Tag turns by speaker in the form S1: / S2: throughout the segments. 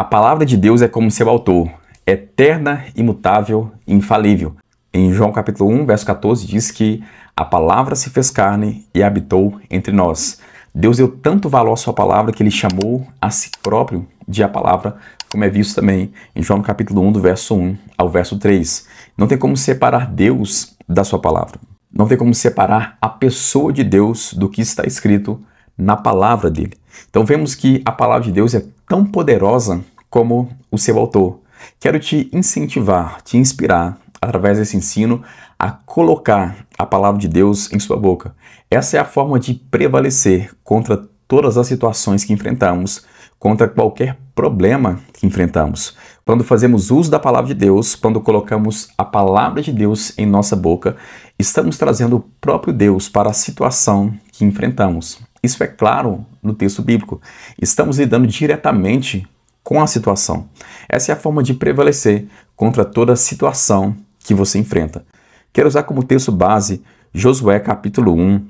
S1: A palavra de Deus é como seu autor, eterna, imutável e infalível. Em João capítulo 1, verso 14, diz que a palavra se fez carne e habitou entre nós. Deus deu tanto valor à sua palavra que ele chamou a si próprio de a palavra, como é visto também em João capítulo 1, do verso 1 ao verso 3. Não tem como separar Deus da sua palavra. Não tem como separar a pessoa de Deus do que está escrito na palavra dele. Então vemos que a palavra de Deus é tão poderosa como o seu autor. Quero te incentivar, te inspirar, através desse ensino, a colocar a palavra de Deus em sua boca. Essa é a forma de prevalecer contra todas as situações que enfrentamos, contra qualquer problema que enfrentamos. Quando fazemos uso da palavra de Deus, quando colocamos a palavra de Deus em nossa boca, estamos trazendo o próprio Deus para a situação que enfrentamos. Isso é claro no texto bíblico. Estamos lidando diretamente com a situação. Essa é a forma de prevalecer contra toda situação que você enfrenta. Quero usar como texto base Josué capítulo 1,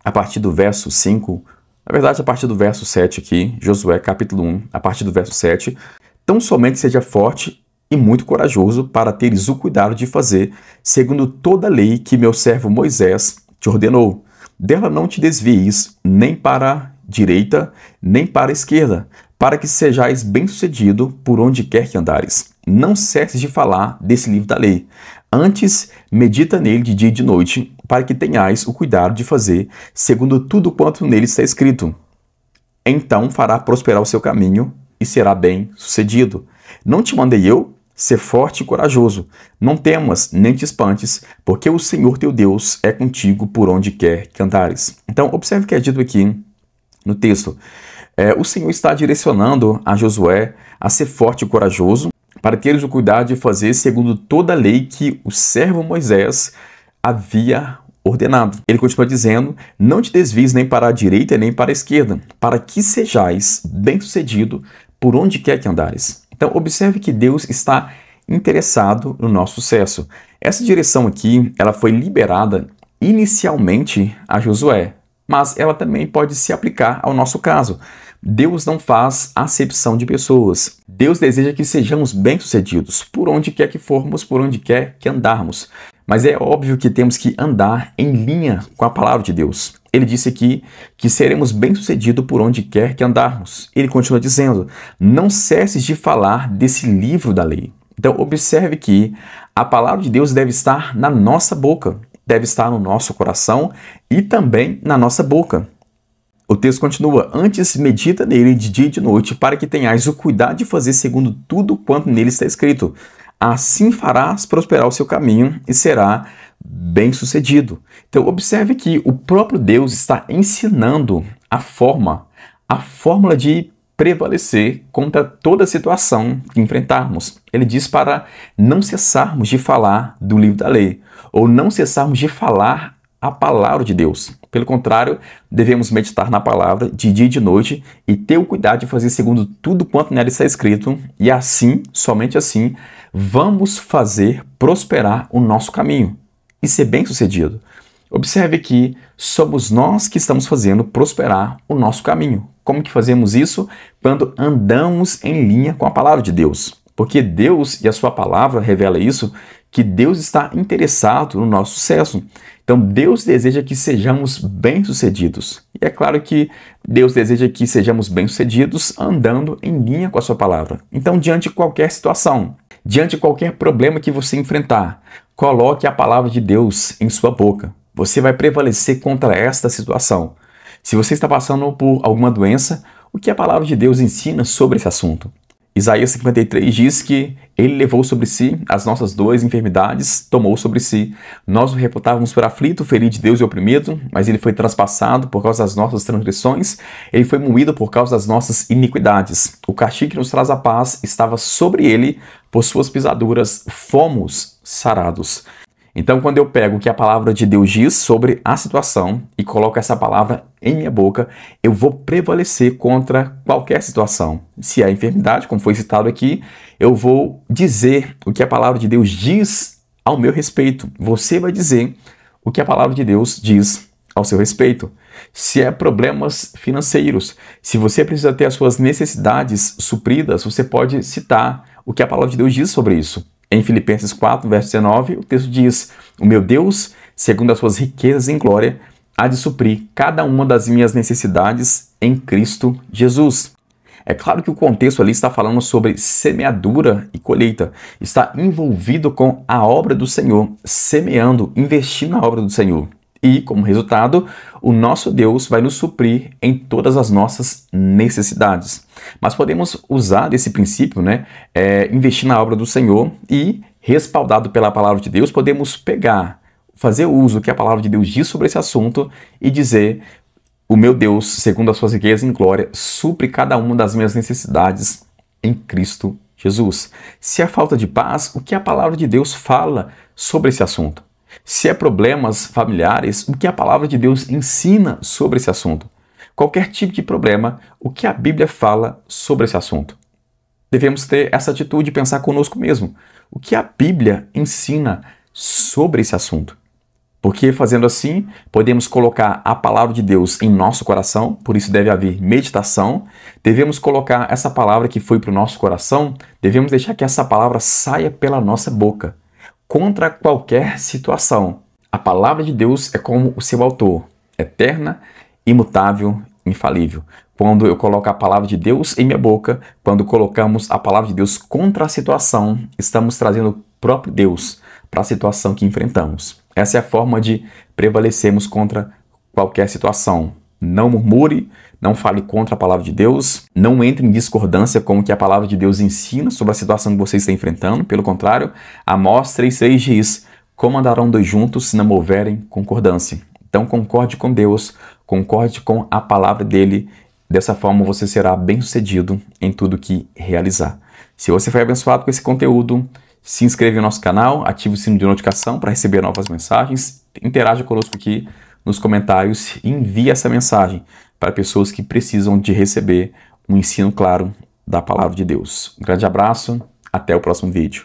S1: a partir do verso 5, na verdade a partir do verso 7 aqui, Josué capítulo 1, a partir do verso 7. Tão somente seja forte e muito corajoso para teres o cuidado de fazer segundo toda a lei que meu servo Moisés te ordenou. Dela não te desvies nem para a direita, nem para a esquerda, para que sejais bem-sucedido por onde quer que andares. Não cesses de falar desse livro da lei. Antes, medita nele de dia e de noite, para que tenhais o cuidado de fazer segundo tudo quanto nele está escrito. Então fará prosperar o seu caminho e será bem-sucedido. Não te mandei eu? Ser forte e corajoso. Não temas, nem te espantes, porque o Senhor teu Deus é contigo por onde quer que andares. Então, observe o que é dito aqui no texto. O Senhor está direcionando a Josué a ser forte e corajoso, para teres o cuidado de fazer segundo toda a lei que o servo Moisés havia ordenado. Ele continua dizendo, não te desvies nem para a direita nem para a esquerda, para que sejais bem-sucedido por onde quer que andares. Então, observe que Deus está interessado no nosso sucesso. Essa direção aqui, ela foi liberada inicialmente a Josué, mas ela também pode se aplicar ao nosso caso. Deus não faz acepção de pessoas. Deus deseja que sejamos bem-sucedidos, por onde quer que formos, por onde quer que andarmos. Mas é óbvio que temos que andar em linha com a palavra de Deus. Ele disse aqui que seremos bem-sucedidos por onde quer que andarmos. Ele continua dizendo, não cesses de falar desse livro da lei. Então observe que a palavra de Deus deve estar na nossa boca, deve estar no nosso coração e também na nossa boca. O texto continua, antes medita nele de dia e de noite, para que tenhais o cuidado de fazer segundo tudo quanto nele está escrito. Assim farás prosperar o seu caminho e será bem-sucedido. Então observe que o próprio Deus está ensinando a fórmula de prevalecer contra toda situação que enfrentarmos. Ele diz para não cessarmos de falar do livro da lei, ou não cessarmos de falar a palavra de Deus. Pelo contrário, devemos meditar na palavra de dia e de noite e ter o cuidado de fazer segundo tudo quanto nela está escrito, e assim, somente assim, vamos fazer prosperar o nosso caminho e ser bem-sucedido. Observe que somos nós que estamos fazendo prosperar o nosso caminho. Como que fazemos isso? Quando andamos em linha com a palavra de Deus. Porque Deus e a sua palavra revela isso, que Deus está interessado no nosso sucesso. Então Deus deseja que sejamos bem-sucedidos. E é claro que Deus deseja que sejamos bem-sucedidos andando em linha com a sua palavra. Então, diante de qualquer situação, diante de qualquer problema que você enfrentar, coloque a palavra de Deus em sua boca. Você vai prevalecer contra esta situação. Se você está passando por alguma doença, o que a palavra de Deus ensina sobre esse assunto? Isaías 53 diz que ele levou sobre si as nossas dores e enfermidades, tomou sobre si. Nós o reputávamos por aflito, ferido de Deus e oprimido, mas ele foi transpassado por causa das nossas transgressões, ele foi moído por causa das nossas iniquidades. O castigo que nos traz a paz estava sobre ele, por suas pisaduras fomos sarados. Então, quando eu pego o que a palavra de Deus diz sobre a situação e coloco essa palavra em minha boca, eu vou prevalecer contra qualquer situação. Se é enfermidade, como foi citado aqui, eu vou dizer o que a palavra de Deus diz ao meu respeito. Você vai dizer o que a palavra de Deus diz ao seu respeito. Se é problemas financeiros, se você precisa ter as suas necessidades supridas, você pode citar o que a palavra de Deus diz sobre isso. Em Filipenses 4, verso 19, o texto diz: o meu Deus, segundo as suas riquezas em glória, há de suprir cada uma das minhas necessidades em Cristo Jesus. É claro que o contexto ali está falando sobre semeadura e colheita. Está envolvido com a obra do Senhor, semeando, investindo na obra do Senhor. E, como resultado, o nosso Deus vai nos suprir em todas as nossas necessidades. Mas podemos usar desse princípio, investir na obra do Senhor e, respaldado pela palavra de Deus, podemos fazer uso do que a palavra de Deus diz sobre esse assunto e dizer: o meu Deus, segundo as suas riquezas em glória, supre cada uma das minhas necessidades em Cristo Jesus. Se é falta de paz, o que a palavra de Deus fala sobre esse assunto? Se é problemas familiares, o que a palavra de Deus ensina sobre esse assunto? Qualquer tipo de problema, o que a Bíblia fala sobre esse assunto? Devemos ter essa atitude de pensar conosco mesmo. O que a Bíblia ensina sobre esse assunto? Porque fazendo assim, podemos colocar a palavra de Deus em nosso coração, por isso deve haver meditação. Devemos colocar essa palavra que foi para o nosso coração, devemos deixar que essa palavra saia pela nossa boca, contra qualquer situação. A palavra de Deus é como o seu autor, eterna, imutável, infalível. Quando eu coloco a palavra de Deus em minha boca, quando colocamos a palavra de Deus contra a situação, estamos trazendo o próprio Deus para a situação que enfrentamos. Essa é a forma de prevalecermos contra qualquer situação. Não murmure, não fale contra a palavra de Deus, não entre em discordância com o que a palavra de Deus ensina sobre a situação que você está enfrentando. Pelo contrário, Amós 3,6 diz: como andarão dois juntos se não houverem concordância? Então concorde com Deus, concorde com a palavra dele. Dessa forma você será bem-sucedido em tudo que realizar. Se você foi abençoado com esse conteúdo, se inscreva no nosso canal, ative o sino de notificação para receber novas mensagens, interaja conosco aqui nos comentários e envie essa mensagem para pessoas que precisam de receber um ensino claro da palavra de Deus. Um grande abraço, até o próximo vídeo.